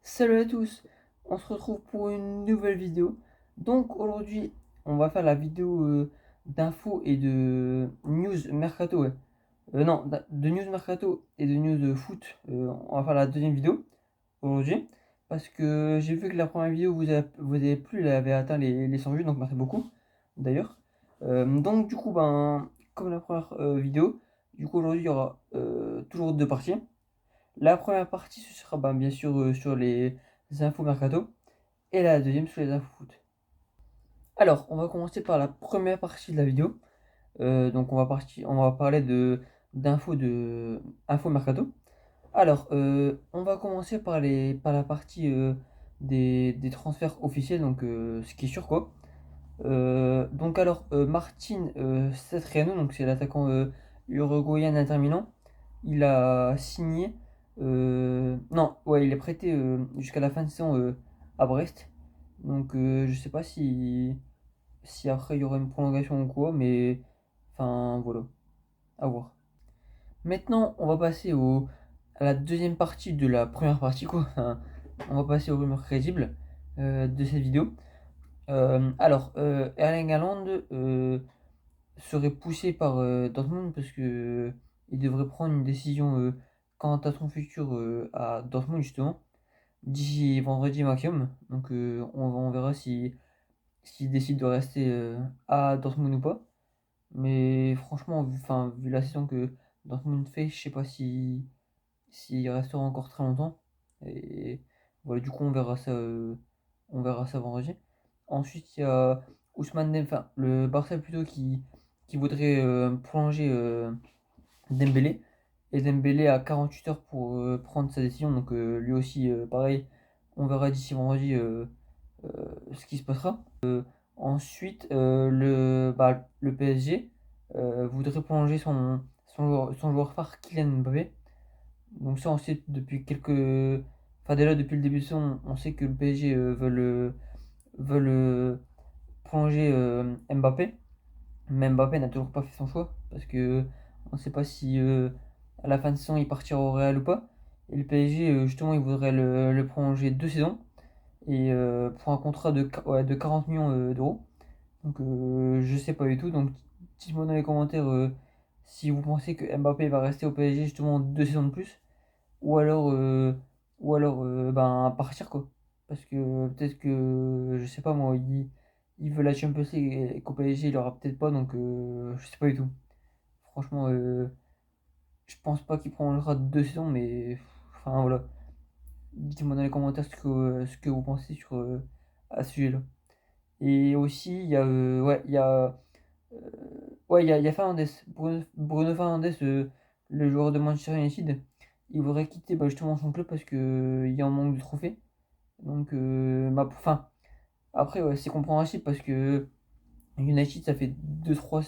Salut à tous, on se retrouve pour une nouvelle vidéo. Donc aujourd'hui, on va faire la vidéo d'infos et de news mercato. Ouais. Non, de news mercato et de news foot. On va faire la deuxième vidéo aujourd'hui parce que j'ai vu que la première vidéo vous avez plu, elle avait atteint les 100 vues, donc merci beaucoup d'ailleurs. Donc du coup, comme la première vidéo, du coup aujourd'hui il y aura toujours deux parties. La première partie, ce sera bien sûr sur les infos mercato et la deuxième sur les infos foot. Alors, on va commencer par la première partie de la vidéo. Donc, on va parler d'infos infos mercato. Alors, on va commencer par la partie des transferts officiels, donc ce qui est sûr quoi. Martin Cetriano, donc c'est l'attaquant uruguayen Inter Milan, il a signé. Non, ouais, il est prêté jusqu'à la fin de saison à Brest. Donc je sais pas si après il y aura une prolongation ou quoi, mais enfin voilà, à voir. Maintenant, on va passer à la deuxième partie de la première partie, quoi. Enfin, on va passer aux rumeurs crédibles de cette vidéo. Erling Haaland serait poussé par Dortmund parce que il devrait prendre une décision quant à son futur à Dortmund justement d'ici vendredi maximum. Donc on verra s'il décide de rester à Dortmund ou pas. Mais franchement, vu la saison que Dortmund fait, je sais pas s'il restera encore très longtemps. Et voilà, du coup on verra ça vendredi. Ensuite, il y a Ousmane Dembélé, enfin le Barça plutôt qui voudrait prolonger Dembélé. Et Dembélé a 48 heures pour prendre sa décision. Donc lui aussi, pareil, on verra d'ici vendredi euh, ce qui se passera. Ensuite, le PSG voudrait prolonger son joueur phare Kylian Mbappé. Donc ça, on sait depuis quelques... Enfin déjà depuis le début de saison, on sait que le PSG veulent prolonger Mbappé. Mais Mbappé n'a toujours pas fait son choix parce que on ne sait pas si à la fin de saison il partira au Real ou pas. Et le PSG, justement, il voudrait le prolonger 2 saisons et pour un contrat de 40 millions d'euros. Donc je sais pas du tout. Donc dites-moi dans les commentaires si vous pensez que Mbappé va rester au PSG justement 2 saisons de plus ou alors partir quoi. Parce que peut-être que je sais pas moi, il veut la Champions League et qu'au PSG il aura peut-être pas donc je sais pas du tout. Franchement je pense pas qu'il prendra 2 saisons mais enfin voilà. Dites-moi dans les commentaires ce que vous pensez à ce sujet-là. Et aussi il y a euh, il y a Fernandes, Bruno Fernandes, le joueur de Manchester United. Il voudrait quitter justement son club parce que il y a un manque de trophées. Donc, après, ouais, c'est compréhensible parce que United, ça fait 2-3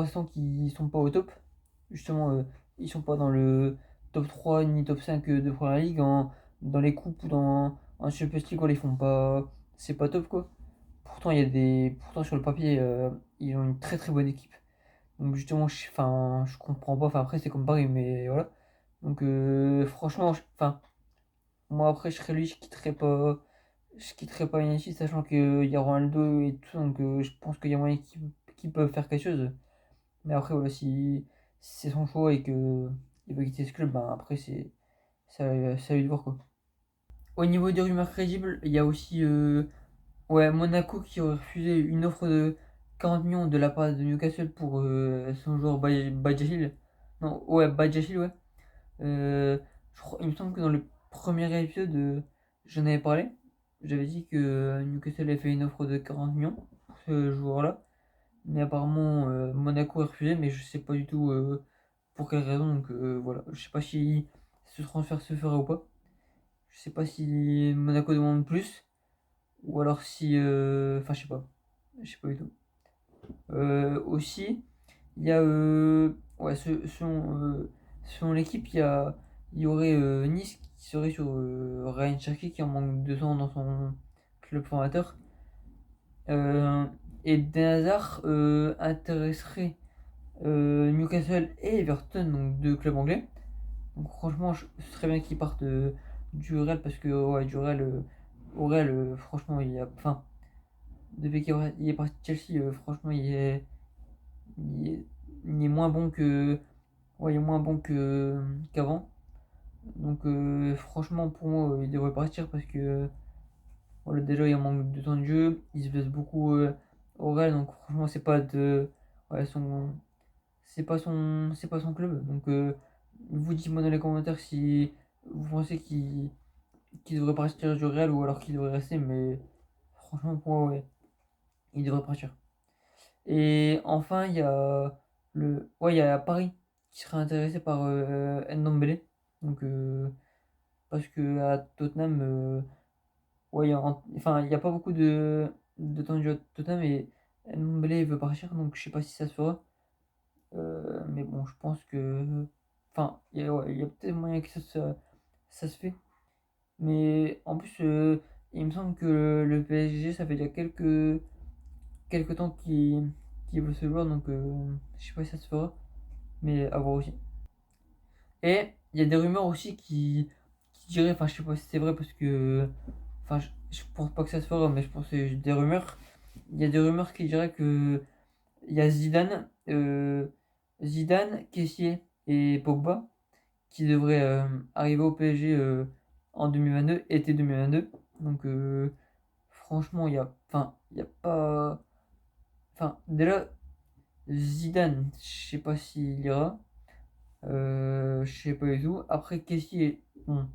saisons qu'ils sont pas au top. Justement, ils sont pas dans le top 3 ni top 5 de Première Ligue. Dans les coupes ou en Champions League, voilà, ils font pas. C'est pas top quoi. Pourtant, sur le papier, ils ont une très très bonne équipe. Donc justement, je comprends pas. Enfin, après, c'est comme Paris, mais voilà. Donc franchement, moi après, je serais lui, je quitterais pas United, sachant qu'il y a Ronaldo et tout. Donc je pense qu'il y a moyen qu'ils peuvent faire quelque chose. Mais après, voilà, si c'est son choix et que il veut quitter ce club, après, c'est à lui de voir quoi. Au niveau des rumeurs crédibles, il y a aussi ouais, Monaco qui aurait refusé une offre de 40 millions de la part de Newcastle pour son joueur Badiashile. Non, ouais, Badiashile, ouais. Il me semble que dans le premier épisode, j'en avais parlé. J'avais dit que Newcastle avait fait une offre de 40 millions pour ce joueur-là. Mais apparemment, Monaco a refusé, mais je sais pas du tout pour quelle raison. Donc voilà, je sais pas si ce transfert se fera ou pas. Je sais pas si Monaco demande plus. Ou alors si. Enfin, je sais pas. Je sais pas du tout. Aussi, il y a. Ouais, selon l'équipe, il y aurait Nice qui serait sur Ryan Cherki qui en manque 200 dans son club formateur. Euh, et Den Hazard intéresserait Newcastle et Everton, donc deux clubs anglais. Donc franchement, ce serait bien qu'ils partent du Real parce que ouais, du Real, au Real, franchement, enfin, depuis qu'il est parti de Chelsea, franchement, il est, il est moins bon que, ouais, il est moins bon qu'avant. Donc, franchement, pour moi, il devrait partir parce que voilà, déjà, il en manque de temps de jeu, il se blesse beaucoup au Real, donc franchement, ouais, c'est pas son club. Donc, vous dites-moi dans les commentaires si vous pensez qu'il devrait partir du Real ou alors qu'il devrait rester, mais franchement, pour moi, ouais, il devrait partir. Et enfin, il y a Paris qui serait intéressé par Ndombele. Donc, parce que à Tottenham, ouais, enfin, il n'y a pas beaucoup de temps de jeu à Tottenham et Ndombele il veut partir, donc je sais pas si ça se fera. Mais bon, je pense que, enfin, ouais, il y a peut-être moyen que ça se fait. Mais en plus, il me semble que le PSG, ça fait déjà quelques temps qu'il veut ce joueur, donc je sais pas si ça se fera, mais à voir aussi. Et il y a des rumeurs aussi qui diraient, enfin, je sais pas si c'est vrai parce que, enfin, je pense pas que ça se fera, mais je pense que c'est des rumeurs. Il y a des rumeurs qui diraient que il y a Zidane, Kessié et Pogba qui devraient arriver au PSG en 2022, été 2022. Donc, franchement, il y a pas. Enfin, déjà, Zidane, je sais pas s'il ira. Je sais pas du tout. Après, Kessié, bon,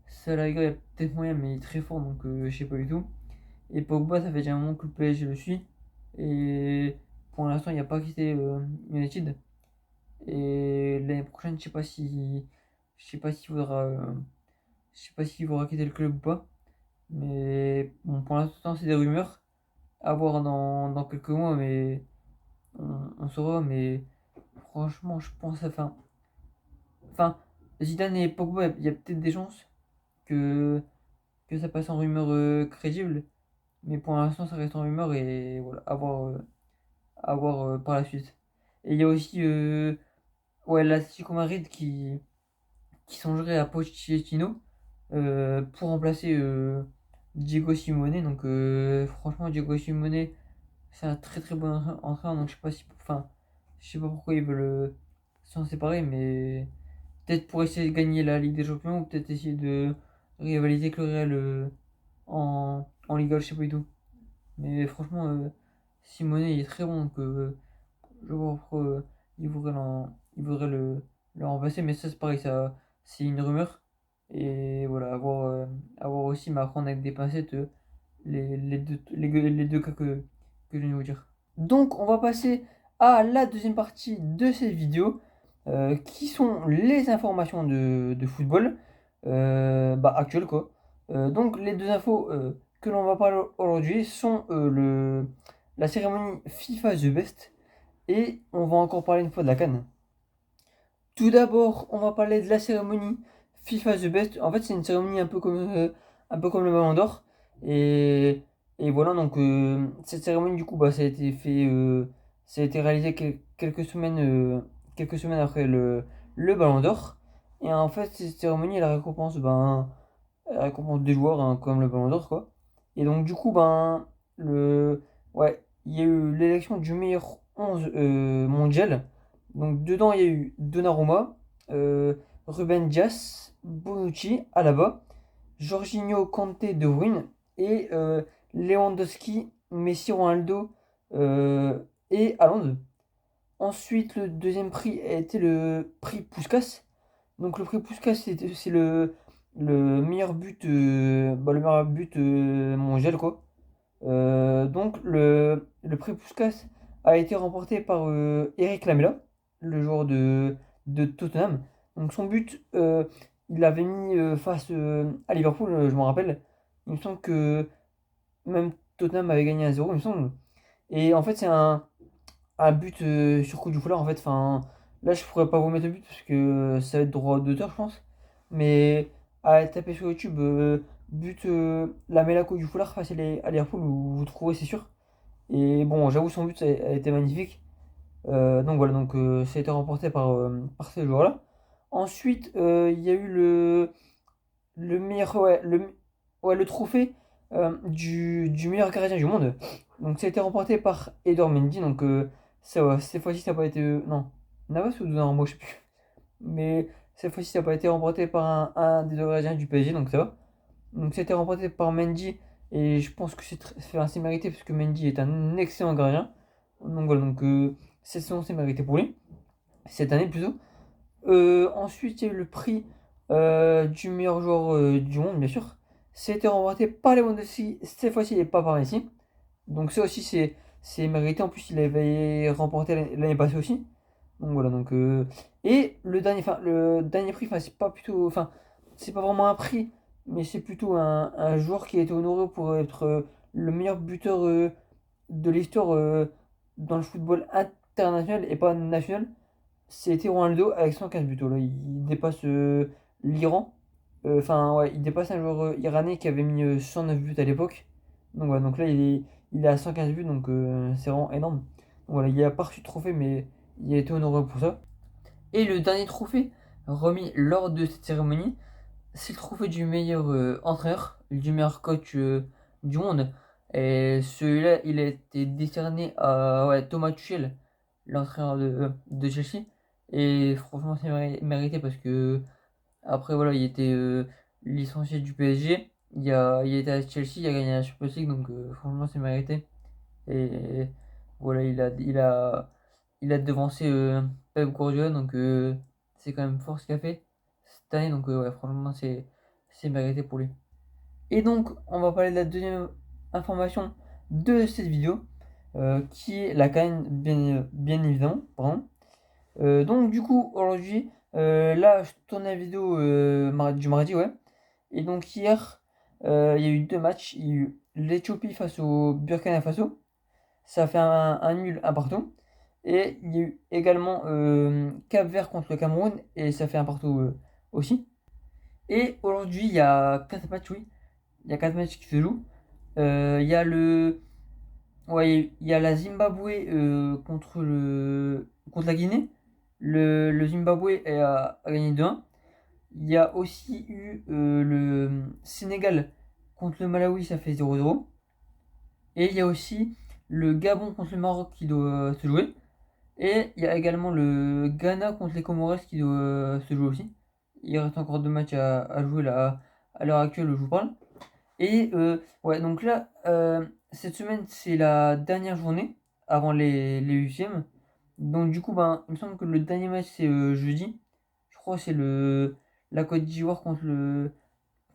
ça la rigueur, il y a peut-être moyen, mais il est très fort, donc je sais pas du tout. Et Pogba, ça fait déjà un moment que le PSG le suit. Et pour l'instant, il n'y a pas quitté United. Et l'année prochaine, je sais pas s'il voudra, je sais pas s'il voudra quitter le club ou pas. Mais bon, pour l'instant, c'est des rumeurs. À voir dans quelques mois, mais on saura. Mais franchement, je pense, enfin, Zidane et Pogba, il y a peut-être des chances que ça passe en rumeur crédible. Mais pour l'instant, ça reste en rumeur et voilà, à voir par la suite. Et il y a aussi ouais, l'Atlético Madrid qui songerait à Pochettino pour remplacer Diego Simeone. Donc franchement, Diego Simeone, c'est un très très bon entraîneur. Donc je sais pas pourquoi ils veulent s'en séparer, mais peut-être pour essayer de gagner la Ligue des Champions ou peut-être essayer de rivaliser avec le Real en Liga, je sais pas du tout. Mais franchement, Simone il est très bon, donc je vois pourquoi il voudrait le remplacer. Mais ça, c'est pareil, ça, c'est une rumeur. Et voilà, à voir aussi, mais à prendre avec des pincettes les deux cas que je viens de vous dire. Donc, on va passer à la deuxième partie de cette vidéo, qui sont les informations de football bah, actuelles, quoi. Donc, les deux infos que l'on va parler aujourd'hui sont la cérémonie FIFA The Best et on va encore parler une fois de la CAN. Tout d'abord, on va parler de la cérémonie FIFA The Best. En fait, c'est une cérémonie un peu comme le Ballon d'Or. Et, et voilà, donc cette cérémonie, du coup, bah, ça a été réalisé quelques semaines après le Ballon d'Or. Et en fait, cette cérémonie, elle récompense des joueurs hein, comme le Ballon d'Or, quoi. Et donc, du coup, ouais, il y a eu l'élection du meilleur 11 mondial. Donc dedans, il y a eu Donnarumma, euh, Ruben Dias, Bonucci, Alaba, Jorginho, Kanté, De Bruyne et Lewandowski, Messi, Ronaldo et Haaland. Ensuite, le deuxième prix a été le prix Puskás. Donc le prix Puskás, c'est le meilleur but mondial, quoi. Donc le prix Puskás a été remporté par Eric Lamela, le joueur de Tottenham. Donc son but, il l'avait mis face à Liverpool, je me rappelle. Il me semble que même Tottenham avait gagné 1-0, il me semble. Et en fait, c'est un but sur coup du foulard. En fait, enfin, là, je pourrais pas vous mettre le but parce que ça va être droit d'auteur, je pense. Mais à taper sur YouTube, but Lamela coup du foulard face à Liverpool, vous trouverez, c'est sûr. Et bon, j'avoue, son but a été magnifique. Donc voilà, donc ça a été remporté par ces joueurs-là. Ensuite, il y a eu le meilleur, ouais, le trophée du meilleur gardien du monde. Donc ça a été remporté par Edouard Mendy. Donc cette fois-ci, ça n'a pas été. Non, Navas ou Donnarumma, je sais plus. Mais cette fois-ci, ça n'a pas été remporté par un des deux gardiens du PSG, donc ça va. Donc ça a été remporté par Mendy. Et je pense que c'est mérité parce que Mendy est un excellent gardien. Donc voilà, donc cette saison, c'est mérité pour lui. Cette année plutôt. Ensuite, il y a eu le prix du meilleur joueur du monde, bien sûr. C'était remporté par Lewandowski, cette fois-ci, et pas par Messi. Donc ça aussi, c'est mérité. En plus, il avait remporté l'année passée aussi. Donc voilà, donc... Et le dernier prix, enfin, c'est pas plutôt... Enfin, c'est pas vraiment un prix, mais c'est plutôt un joueur qui a été honoré pour être le meilleur buteur de l'histoire dans le football international et pas national. C'était Ronaldo avec 115 buts. Là. Il dépasse l'Iran. Enfin, ouais, il dépasse un joueur iranais qui avait mis 109 buts à l'époque. Donc, voilà, donc là, il est à 115 buts, donc c'est vraiment énorme. Donc, voilà, il a pas reçu de trophée, mais il a été honoré pour ça. Et le dernier trophée remis lors de cette cérémonie, c'est le trophée du meilleur entraîneur, du meilleur coach du monde. Et celui-là, il a été décerné à ouais, Thomas Tuchel, l'entraîneur de Chelsea. Et franchement, c'est mérité parce que, après, voilà, il était licencié du PSG. Il était à Chelsea, il a gagné la Champions League, donc franchement, c'est mérité. Et voilà, il a devancé Pep Guardiola, donc c'est quand même fort ce qu'il a fait cette année, donc ouais, franchement, c'est mérité pour lui. Et donc, on va parler de la deuxième information de cette vidéo, qui est la CAN, bien évidemment, pardon. Donc, du coup, aujourd'hui, là, je tourne la vidéo du mardi, ouais. Et donc, hier, il y a eu deux matchs. Il y a eu l'Éthiopie face au Burkina Faso. Ça a fait un nul, un partout. Et il y a eu également Cap-Vert contre le Cameroun. Et ça fait un partout aussi. Et aujourd'hui, il y a 4 matchs, oui. Il y a 4 matchs qui se jouent. Il y a ouais, il y a la Zimbabwe contre la Guinée. Le Zimbabwe a gagné 2-1. Il y a aussi eu le Sénégal contre le Malawi, ça fait 0-0. Et il y a aussi le Gabon contre le Maroc qui doit se jouer. Et il y a également le Ghana contre les Comores qui doit se jouer aussi. Il reste encore deux matchs à jouer là, à l'heure actuelle où je vous parle. Et ouais, donc là, cette semaine, c'est la dernière journée avant les huitièmes. Donc du coup, ben, il me semble que le dernier match, c'est jeudi. Je crois que c'est la Côte d'Ivoire contre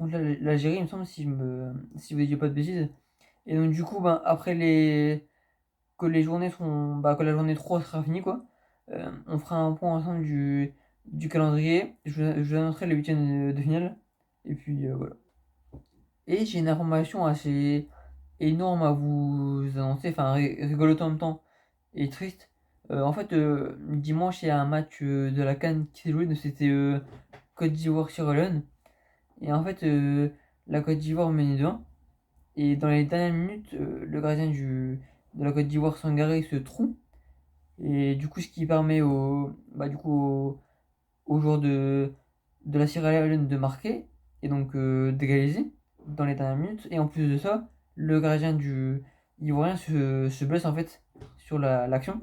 l'Algérie, il me semble, si vous ne dites pas de bêtises. Et donc du coup, ben, après que la journée 3 sera finie, quoi, on fera un point ensemble du calendrier. Je vous annoncerai les huitièmes de finale. Et puis voilà. Et j'ai une information assez énorme à vous annoncer, enfin rigolote en même temps et triste. En fait, dimanche, il y a un match de la CAN qui s'est joué, donc c'était Côte d'Ivoire-Sierra Leone. Et en fait, la Côte d'Ivoire menait 2-1. Et dans les dernières minutes, le gardien de la Côte d'Ivoire, Sangaré, se trompe. Et du coup, ce qui permet aux joueurs de la Sierra Leone de marquer et donc d'égaliser dans les dernières minutes. Et en plus de ça, le gardien du Ivoirien se blesse en fait sur l'action.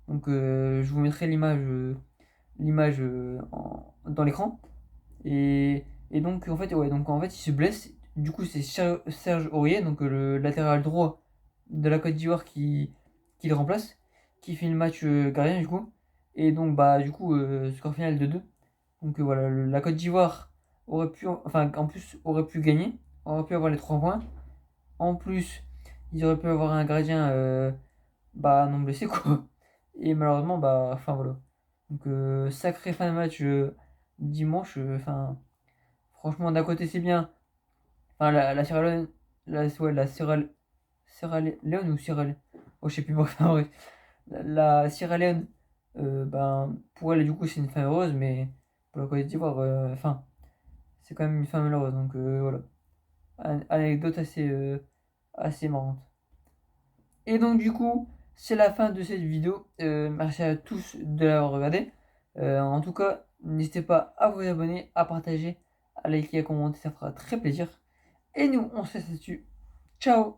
Donc je vous mettrai l'image dans l'écran. Et donc en fait, ouais, donc en fait il se blesse. Du coup c'est Serge Aurier, donc le latéral droit de la Côte d'Ivoire qui le remplace, qui fait le match gardien du coup. Et donc bah du coup score final de 2. Donc voilà, la Côte d'Ivoire aurait pu, enfin en plus aurait pu gagner, aurait pu avoir les 3 points. En plus, ils auraient pu avoir un gardien bah non blessé quoi. Et malheureusement bah enfin voilà. Donc sacré fin de match dimanche. Enfin franchement d'un côté c'est bien. Enfin la Sierra Leone, la Sierra Leone ou Sierra Leone. Oh je sais plus bref, enfin, bref. La Sierra Leone, ben pour elle du coup c'est une fin heureuse, mais pour la Côte d'Ivoire, enfin c'est quand même une fin malheureuse. Donc voilà. Anecdote assez marrante. Et donc du coup, c'est la fin de cette vidéo. Merci à tous de l'avoir regardé. En tout cas, n'hésitez pas à vous abonner, à partager, à liker, à commenter, ça fera très plaisir. Et nous, on se laisse là-dessus. Ciao!